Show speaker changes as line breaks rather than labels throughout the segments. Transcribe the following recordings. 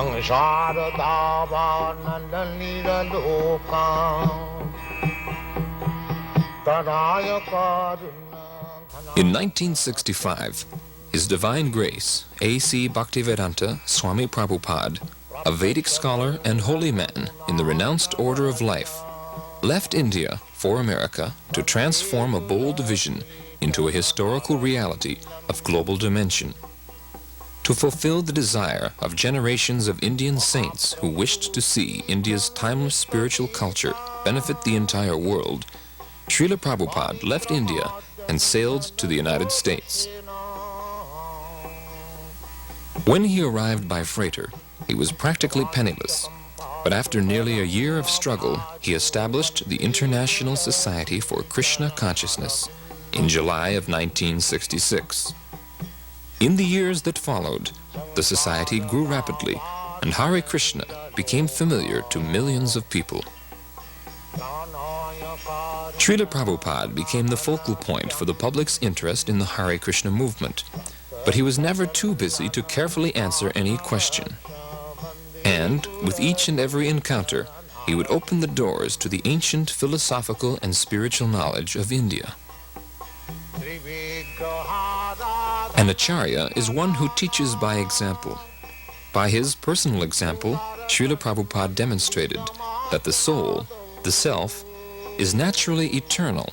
In 1965, His Divine Grace, A.C. Bhaktivedanta Swami Prabhupada, a Vedic scholar and holy man in the renounced order of life, left India for America to transform a bold vision into a historical reality of global dimension. To fulfill the desire of generations of Indian saints who wished to see India's timeless spiritual culture benefit the entire world, Srila Prabhupada left India and sailed to the United States. When he arrived by freighter, he was practically penniless, but after nearly a year of struggle, he established the International Society for Krishna Consciousness in July of 1966. In the years that followed, the society grew rapidly, and Hare Krishna became familiar to millions of people. Srila Prabhupada became the focal point for the public's interest in the Hare Krishna movement, but he was never too busy to carefully answer any question. And, with each and every encounter, he would open the doors to the ancient philosophical and spiritual knowledge of India. An Acharya is one who teaches by example. By his personal example, Srila Prabhupada demonstrated that the soul, the self, is naturally eternal,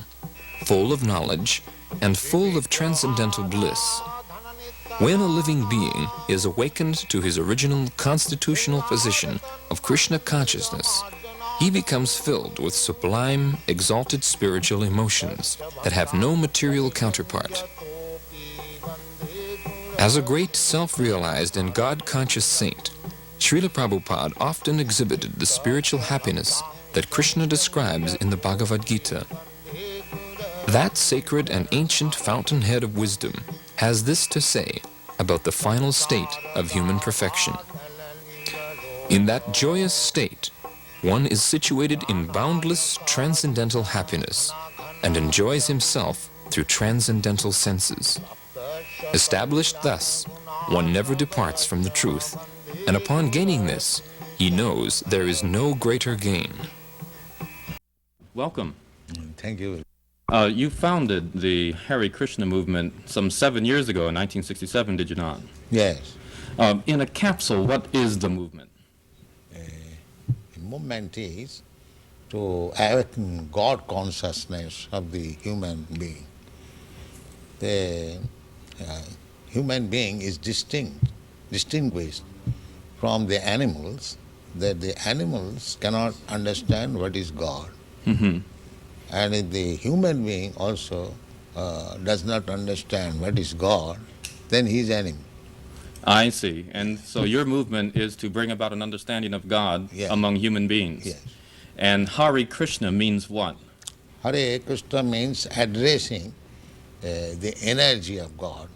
full of knowledge, and full of transcendental bliss. When a living being is awakened to his original constitutional position of Krishna consciousness, he becomes filled with sublime, exalted spiritual emotions that have no material counterpart. As a great self-realized and God-conscious saint, Srila Prabhupada often exhibited the spiritual happiness that Krishna describes in the Bhagavad Gita. That sacred and ancient fountainhead of wisdom has this to say about the final state of human perfection. In that joyous state, one is situated in boundless transcendental happiness and enjoys himself through transcendental senses. Established thus, one never departs from the truth, and upon gaining this, he knows there is no greater gain.
Welcome.
Thank you.
You founded the Hare Krishna movement some 7 years ago in 1967, did you not?
Yes.
In a capsule, what is the movement?
The movement is to awaken God consciousness of the human being. The human being is distinguished from the animals, that the animals cannot understand what is God.
Mm-hmm.
And if the human being also does not understand what is God, then he is animal.
I see. And so your movement is to bring about an understanding of God among human beings.
Yes.
And Hare Krishna means what?
Hare Krishna means addressing the energy of God.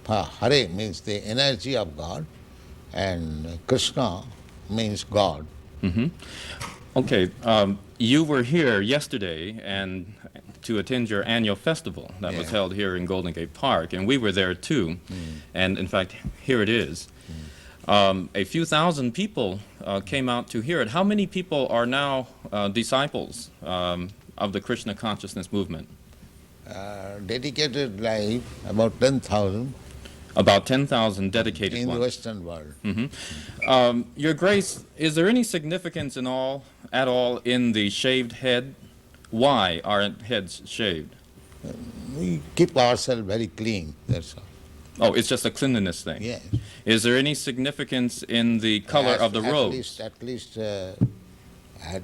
Hare means the energy of God, and Krishna means God.
Mm-hmm. Okay, you were here yesterday and to attend your annual festival that was held here in Golden Gate Park, and we were there too. And in fact, here it is. A few thousand people came out to hear it. How many people are now disciples of the Krishna consciousness movement?
Dedicated life, about 10,000.
About 10,000 dedicated
in
ones.
the Western world.
Mm-hmm. Your Grace, is there any significance at all in the shaved head? Why are heads shaved?
We keep ourselves very clean, that's all.
Oh, it's just a cleanliness thing?
Yes.
Is there any significance in the color of the robes?
At least at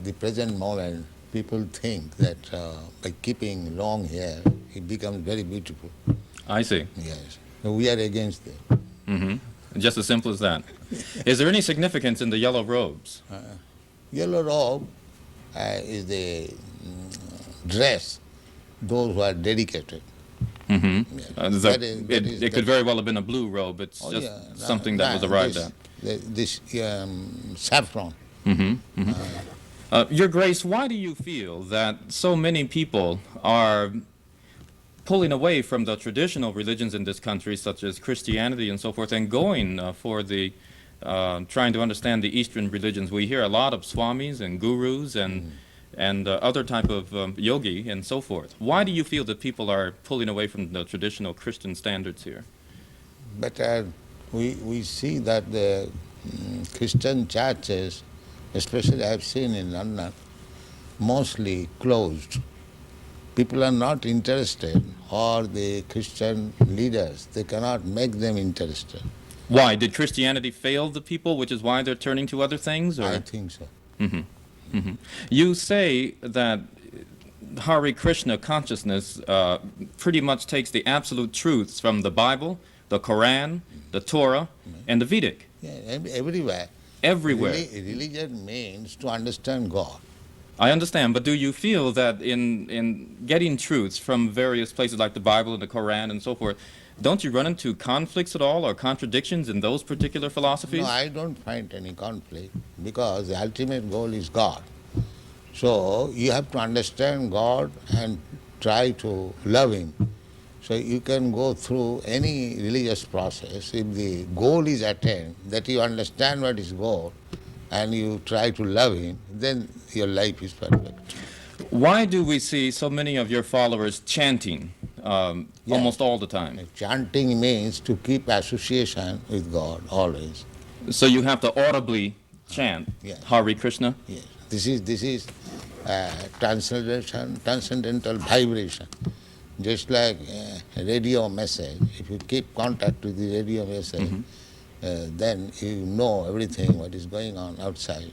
the present moment, people think that by keeping long hair, it becomes very beautiful.
I see.
Yes. So we are against it.
Mm-hmm. Just as simple as that. Is there any significance in the yellow robes?
Yellow robe is the dress, those who are dedicated.
Mm-hmm.
Yes.
It could very well have been a blue robe. It's just something that was arrived at.
This saffron.
Mm-hmm. Mm-hmm. Your Grace, why do you feel that so many people are pulling away from the traditional religions in this country, such as Christianity and so forth, and going for the trying to understand the Eastern religions, we hear a lot of swamis and gurus and other type of yogi and so forth. Why do you feel that people are pulling away from the traditional Christian standards here?
But we see that the Christian churches, especially I have seen in London, mostly closed. People are not interested, or the Christian leaders, they cannot make them interested.
Why? Did Christianity fail the people, which is why they're turning to other things? Or?
I think so.
You say that Hare Krishna consciousness pretty much takes the absolute truths from the Bible, the Quran, the Torah, and the Vedic.
Yeah, everywhere.
Everywhere.
Religion means to understand God.
I understand, but do you feel that in getting truths from various places like the Bible and the Quran and so forth, don't you run into conflicts at all or contradictions in those particular philosophies?
No, I don't find any conflict because the ultimate goal is God. So you have to understand God and try to love Him. So you can go through any religious process. If the goal is attained, that you understand what is goal, and you try to love Him, then your life is perfect.
Why do we see so many of your followers chanting almost all the time?
Chanting means to keep association with God always.
So you have to audibly chant Hare Krishna?
Yes. This is transcendental vibration. Just like a radio message, if you keep contact with the radio message, then you know everything what is going on outside.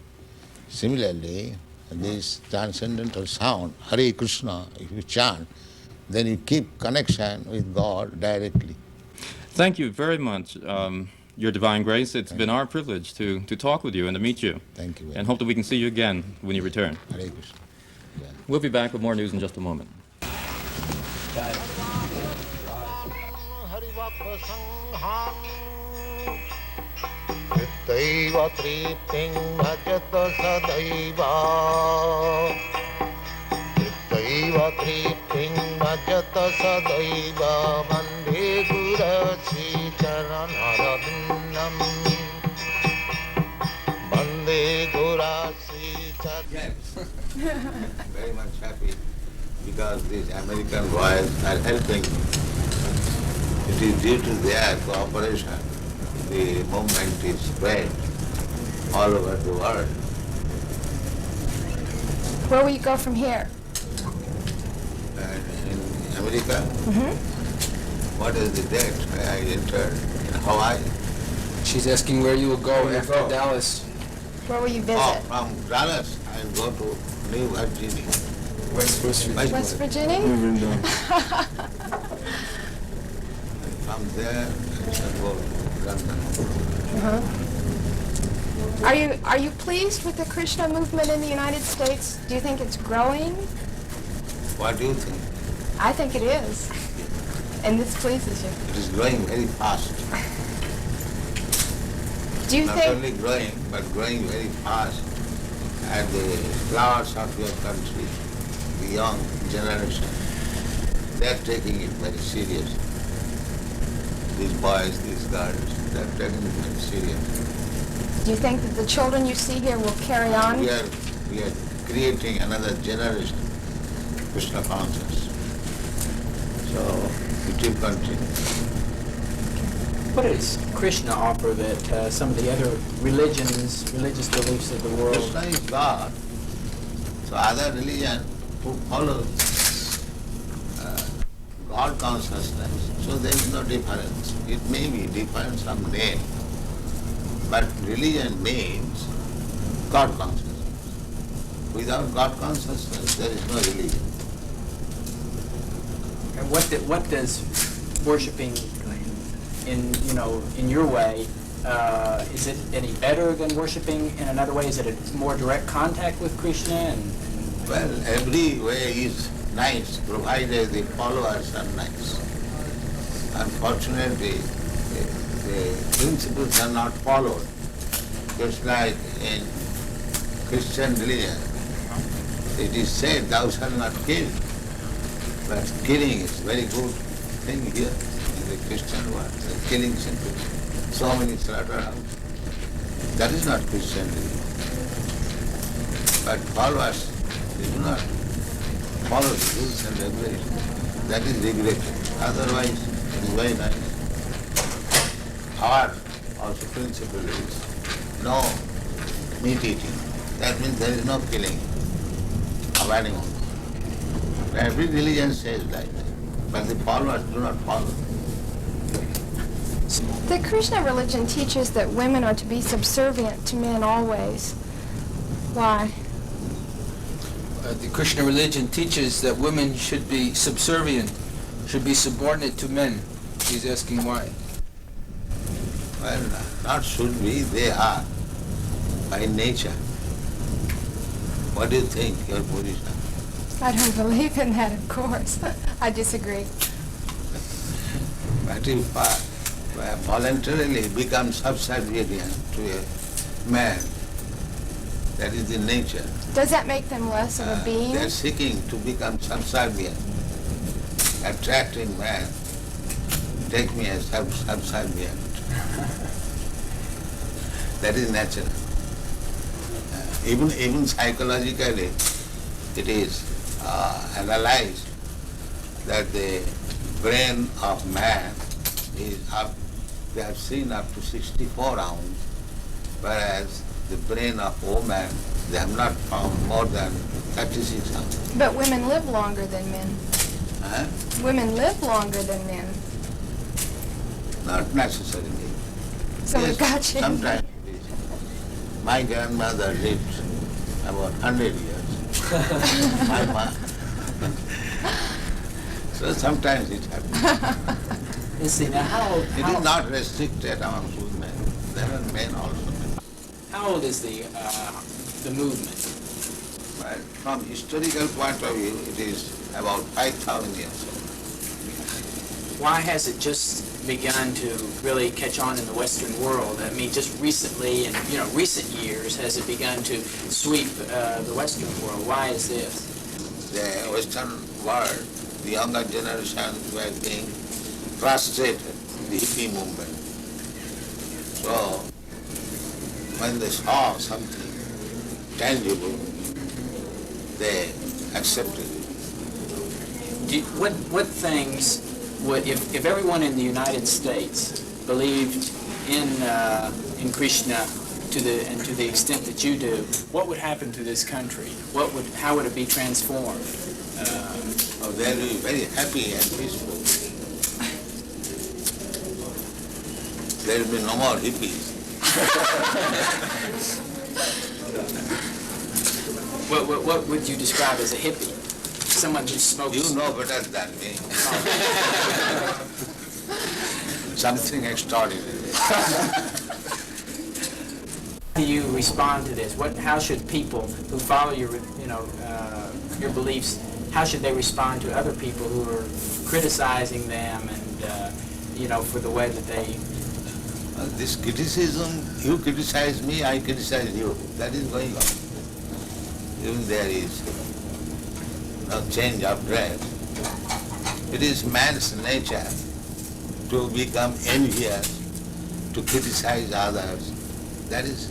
Similarly, this transcendental sound, Hare Krishna, if you chant, then you keep connection with God directly.
Thank you very much, Your Divine Grace. It's been our privilege to talk with you and to meet you.
Thank you very
and
much.
hope that we can see you again when you return.
Hare Krishna. Yeah.
We'll be back with more news in just a moment.
Daiva tripting bhajata sadaiva. Daiva tripting bhajata sadaiva. Vande gurasi charanarabindam. Vande gurasi charanarabindam. Very much happy because these American boys are helping. It is due to their cooperation. The movement is spread all over the world.
Where will you go from here?
In America, what is the date I entered? In Hawaii?
She's asking where you will go after Dallas.
Where will you visit?
Oh, from Dallas I will go to New Virginia.
West
West Virginia?
From there I shall go to London.
Are you pleased with the Krishna movement in the United States? Do you think it's growing?
What do you think?
I think it is. And this pleases you.
It is growing very fast.
Do you
Not
think
only growing, but growing very fast. And the flowers of your country, the young generation, they are taking it very seriously. These boys, these girls, they are taking it very seriously.
do you think that the children you see here will carry on?
We are creating another generation, Krishna conscious. So it will continue.
What does Krishna offer that some of the other religious beliefs of the world?
Krishna is God. So other religion who follow God consciousness, so there is no difference. It may be different some name, but religion means God consciousness. Without God consciousness, there is no religion.
And what does worshiping in your way, is it any better than worshiping in another way? Is it a more direct contact with Krishna?
Well, every way is nice, provided the followers are nice. Unfortunately, the principles are not followed. Just like in Christian religion, it is said, thou shalt not kill. But killing is very good thing here in the Christian world. The killing simply, so many slaughterhouses. That is not Christian religion. But followers, they do not follow the rules and regulations. That is regretted. Otherwise, it is very nice. Our also principle is no meat eating. That means there is no killing of animals. Every religion says like that, but the followers do not follow.
The Krishna religion teaches that women are to be subservient to men always. Why?
The Krishna religion teaches that women should be subservient, should be subordinate to men. He's asking why.
Well, not should be, they are, by nature. What do you think, your position?
I don't believe in that, of course. I disagree.
But if voluntarily become subservient to a man, that is the nature.
Does that make them less of a being?
They are seeking to become subservient, attracting man. Take me as subservient. That is natural. Even psychologically, it is analyzed that the brain of man is up, they have seen up to 64 ounces, whereas the brain of woman, they have not found more than 36 ounces.
But women live longer than men.
Huh?
Women live longer than men.
Not necessarily.
So we've got you.
Sometimes it is. My grandmother lived about 100 years. My mom. So sometimes it happens.
You see, now
It is not restricted among women. There are men also.
how old is the movement?
But from historical point of view, it is about 5,000 years old.
Why has it just begun to really catch on in the Western world? I mean, just recently, in recent years, has it begun to sweep the Western world? Why is this?
The Western world, the younger generation were being frustrated, the hippie movement. So, when they saw something tangible, they accepted it.
What things would, if everyone in the United States believed in Krishna to the extent that you do, what would happen to this country? How would it be transformed?
They'll be very happy and peaceful. There will be no more hippies.
What would you describe as a hippie? Someone who smokes...
You know better than me. Something extraordinary.
How do you respond to this? How should people who follow your beliefs, how should they respond to other people who are criticizing them and, for the way that they...
This criticism, you criticize me, I criticize you. That is going on. Even there is no change of dress. It is man's nature to become envious, to criticize others. That is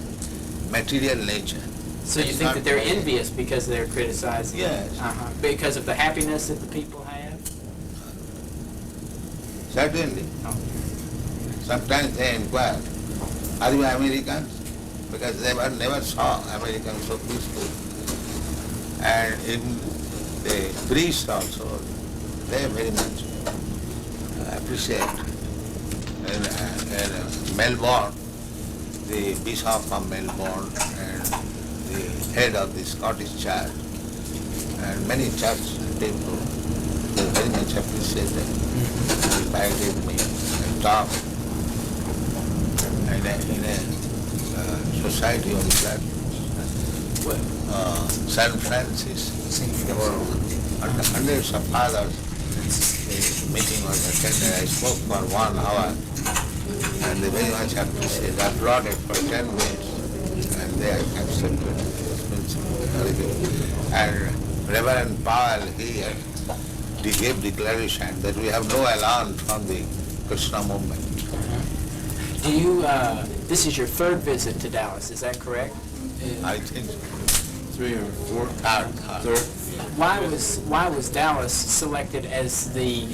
material nature.
So you think that they're envious because they're criticizing?
Yes.
Because of the happiness that the people have?
Certainly.
Oh.
Sometimes they inquire, are you Americans? Because they never saw Americans so peaceful. And in the priests also, they very much appreciate. In Melbourne, the Bishop of Melbourne and the head of the Scottish Church and many church people, they very much appreciated. They invited me and talked. In a society of that, San Francis, there were hundreds of fathers. The meeting was attended. I spoke for 1 hour, and they very much appreciated. I applauded for 10 minutes, and they accepted this principle. Very good. And Reverend Powell, he gave declaration that we have no alarm from the Krishna movement.
Do you, this is your third visit to Dallas, is that correct?
I think so.
3 or 4?
Third.
Why was Dallas selected as the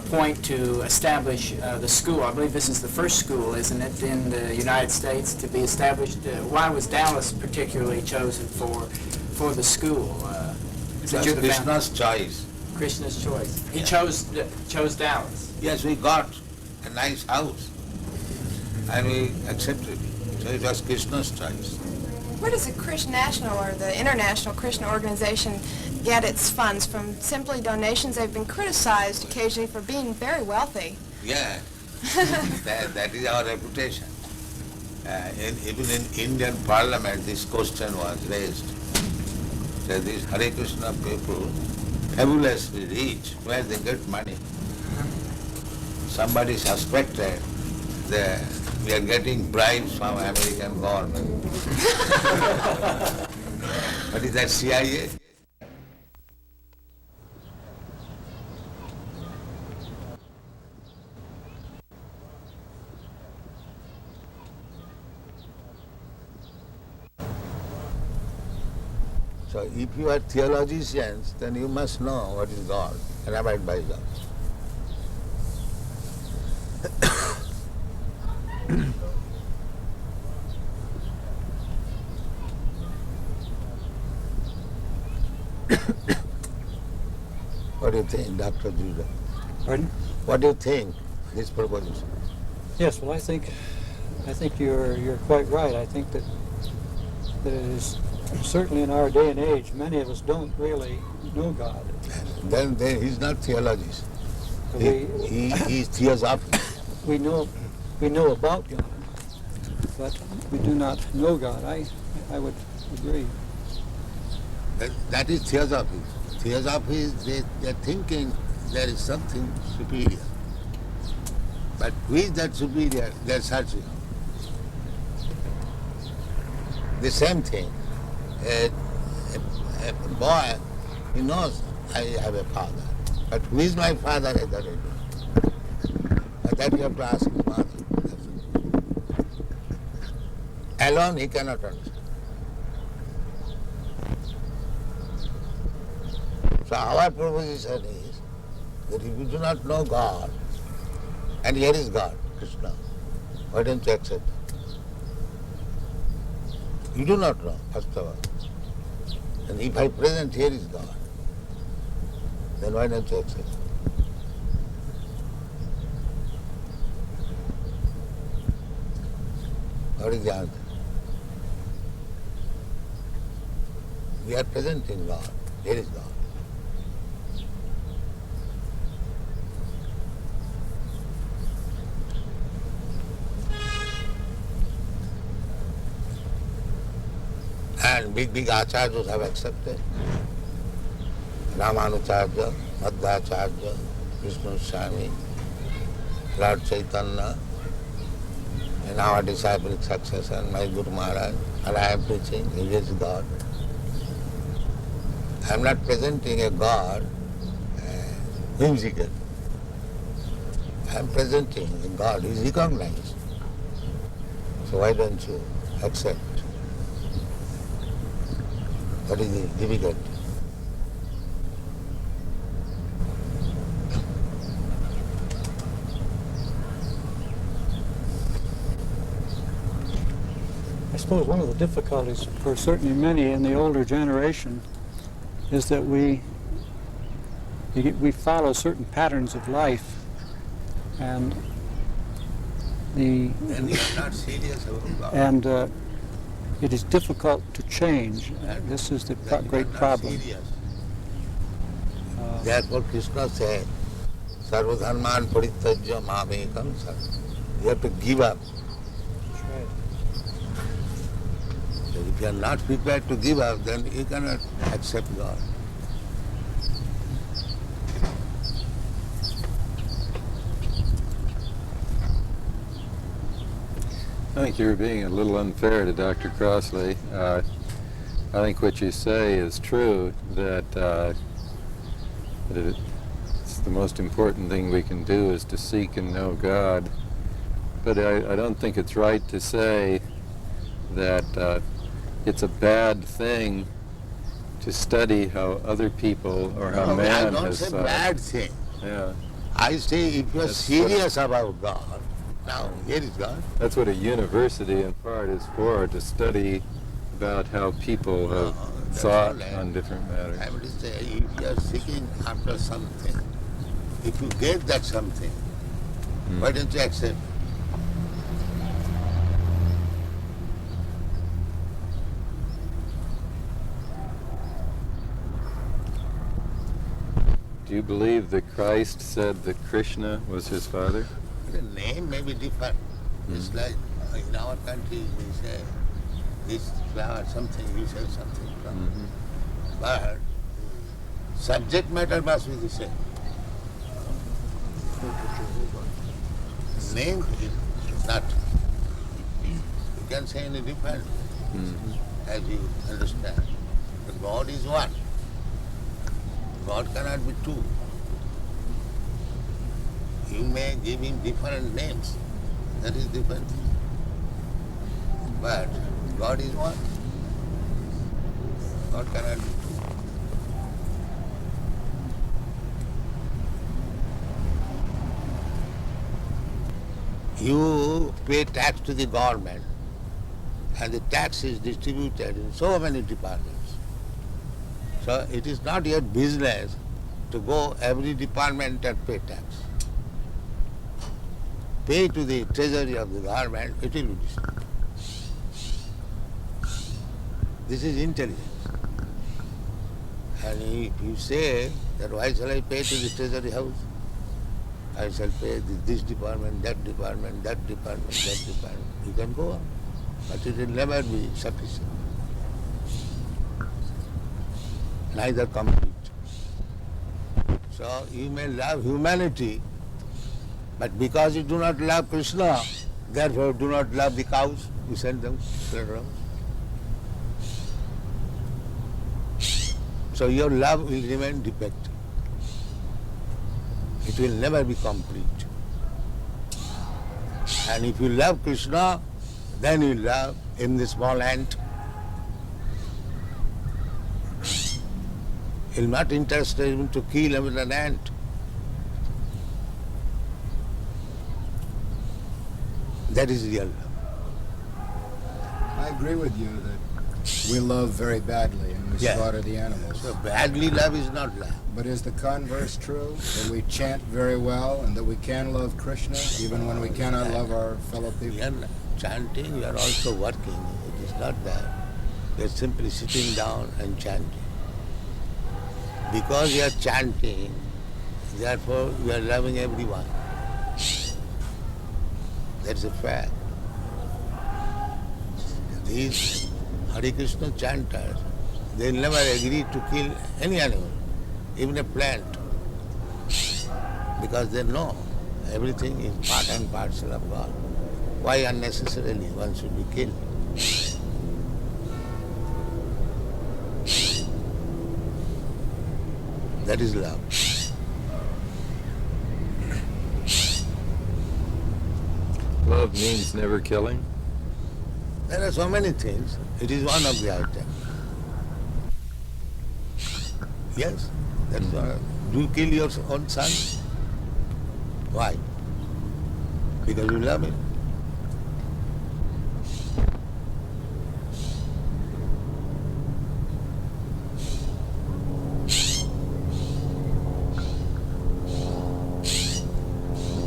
point to establish the school? I believe this is the first school, isn't it, in the United States to be established? Why was Dallas particularly chosen for the school?
That's Krishna's choice.
Krishna's choice. He chose Dallas.
Yes, we got a nice house and we accepted. So it was Krishna's choice.
Where does the Krishna National or the International Krishna Organization get its funds? From simply donations? They've been criticized occasionally for being very wealthy.
Yeah, that is our reputation. Even in Indian Parliament, this question was raised. That these Hare Krishna people, fabulously rich, where they get money. Somebody suspected that we are getting bribes from American government. What is that, CIA? So if you are theologians, then you must know what is God and abide by God. What do you think, Dr. Judah?
Pardon?
What do you think this proposition?
Yes, well, I think you're quite right. I think that it is certainly in our day and age, many of us don't really know God.
Then he's not theologist. He's theosophic.
We know about God, but we do not know God. I would agree.
That is theosophy. Theosophy is they're thinking there is something superior. But who is that superior? They're searching. The same thing. A boy, he knows I have a father. But who is my father? I don't know. But that you have to ask his mother. Alone he cannot understand. So our proposition is that if you do not know God, and here is God, Krishna, why don't you accept it? You do not know, first of all. And if I present here is God, then why don't you accept it? What is the answer? We are presenting God. Here is God. And big Acharyas have accepted. Ramanucharya, Madhvacharya, Vishnu Swami, Lord Chaitanya, in our disciplic succession, my Guru Maharaj, and I am preaching, He is God. I am not presenting a God whimsical. I am presenting a God who is recognized. So why don't you accept? What is the difficulty?
I suppose one of the difficulties for certainly many in the older generation is that we follow certain patterns of life, and
And we are not serious about God.
and it is difficult to change. This is the great problem.
Therefore Krishna said, Sarvadharman parittajya mamekam sar. You have to give up. So if you are not prepared to give up, then you cannot accept God.
I think you're being a little unfair to Dr. Crossley. I think what you say is true, that it's the most important thing we can do is to seek and know God. but I don't think it's right to say that it's a bad thing to study how other people or how man
I don't
has
say
thought.
bad thing.
Yeah,
I say if you are
That's
serious about God, now here is God.
that's what a university in part is for, to study about how people have
That's
thought
all right.
on different matters.
I would say if you are seeking after something, if you get that something, why don't you accept?
Do you believe that Christ said that Krishna was his father?
The name may be different. It's like in our country we say this flower something, we say something from. But subject matter must be the same. Name is not. You can say any different, as you understand. But God is one. God cannot be two. You may give him different names. That is different. But God is one. God cannot be two. You pay tax to the government, and the tax is distributed in so many departments. So it is not your business to go every department and pay tax. Pay to the treasury of the government, it will be distributed. This is intelligence. And if you say that why shall I pay to the treasury house? I shall pay this department, that department, that department, that department. You can go on, but it will never be sufficient. Neither complete. So you may love humanity, but because you do not love Krishna, therefore do not love the cows, you send them around. So your love will remain defective. It will never be complete. And if you love Krishna, then you love in the small ant. You're not interested even to kill even an ant. That is real love.
I agree with you that we love very badly and we slaughter the animals.
So badly love is not love.
But is the converse true? That we chant very well and that we can love Krishna even when we cannot love our fellow people?
You are chanting, you are also working. It is not that. You are simply sitting down and chanting. Because you are chanting, therefore you are loving everyone. That's a fact. These Hare Krishna chanters, they never agree to kill any animal, even a plant, because they know everything is part and parcel of God. Why unnecessarily one should be killed? That is love.
Love means never killing?
There are so many things. It is one of the items. Yes, that's one. Do you kill your own son? Why? Because you love him.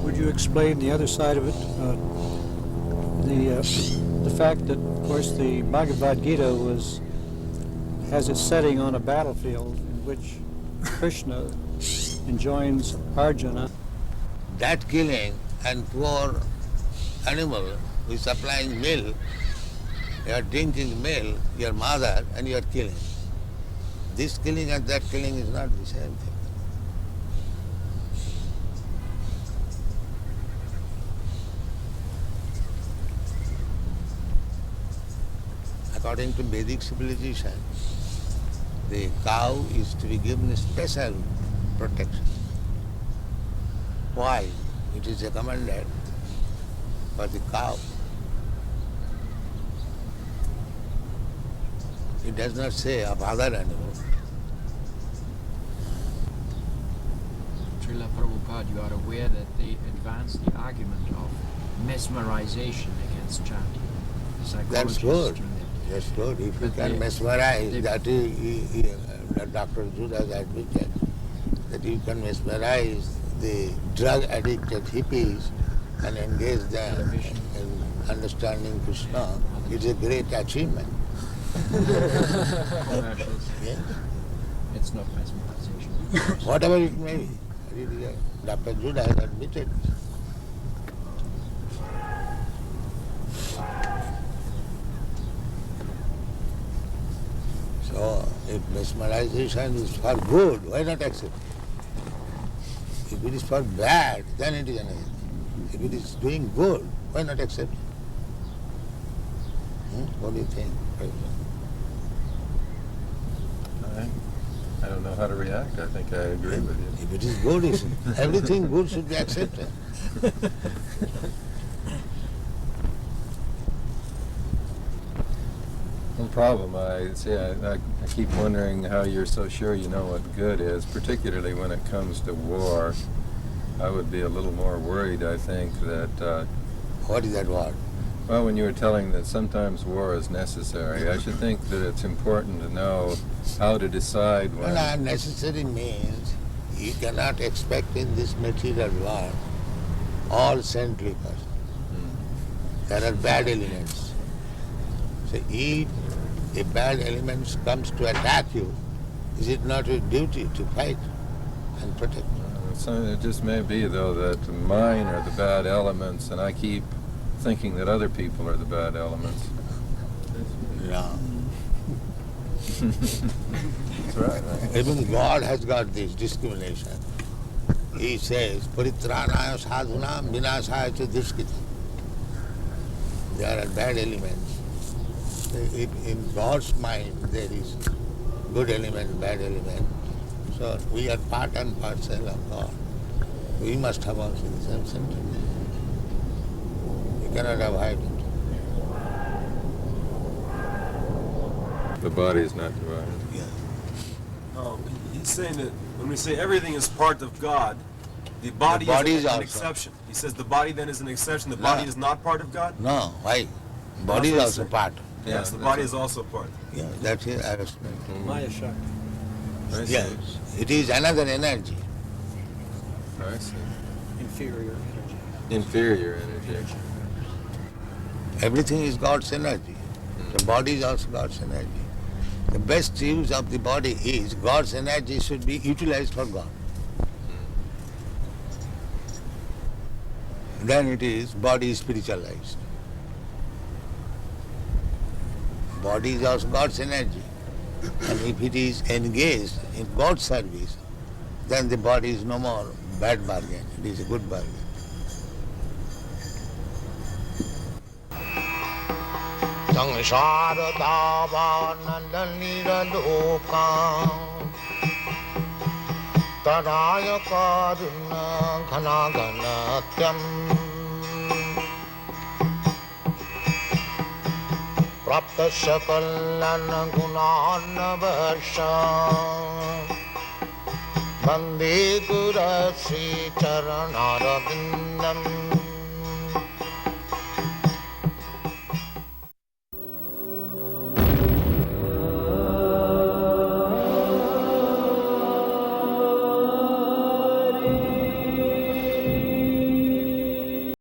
Would you explain the other side of it? The fact that, of course, the Bhagavad Gita has its setting on a battlefield in which Krishna enjoins Arjuna.
That killing and poor animal who is supplying milk, you are drinking milk, your mother, and you are killing. This killing and that killing is not the same thing. According to Vedic civilization, the cow is to be given special protection. Why? It is recommended for the cow. It does not say of other animals.
Srila Prabhupada, you are aware that they advanced the argument of mesmerization against chanting.
That's good. That's good. If you can mesmerize, that is, Dr. Judas admitted, that you can mesmerize the drug-addicted hippies and engage them in understanding Krishna. It's a great achievement.
Commercials.
Yes.
It's not mesmerization.
Whatever it may be. Dr. Judas has admitted this. So, if mesmerization is for good, why not accept it? If it is for bad, then it is another thing. If it is doing good, why not accept it? What do you think?
I don't know how to react. I think I agree with you.
If it is good, everything good should be accepted.
No problem. I keep wondering how you're so sure you know what good is, particularly when it comes to war. I would be a little more worried, I think, that...
What is that word?
Well, when you were telling that sometimes war is necessary, I should think that it's important to know how to decide when...
Well, necessary means you cannot expect in this material world all saintly persons. There are bad elements. So if a bad element comes to attack you, is it not your duty to fight and protect?
So it just may be, though, that mine are the bad elements, and I keep thinking that other people are the bad elements.
No.
That's right.
Even God has got this discrimination. He says, Paritranaya sadhunam vinasaya cha duskita. There are bad elements. In God's mind there is good element, bad element. So we are part and parcel of God. We must have also the same sentiment. You cannot avoid it.
The body is not divided.
Yeah.
He's saying that when we say everything is part of God, the body is an exception. He says the body then is an exception. The body is not part of God?
No, why? Body is also part.
Yes, the body is also part.
Yeah, that's it. I was meant.
Maya Shakti.
Yes, it is another energy.
I see.
Inferior energy.
Inferior energy.
Everything is God's energy. The body is also God's energy. The best use of the body is God's energy should be utilized for God. Then it is body spiritualized. Body is also God's energy. And if it is engaged in God's service, then the body is no more bad bargain. It is a good bargain. Tadaya karuna ghana ghanatyam praptasya kallana gunana varsha Vande Guru Sri Charanarabindam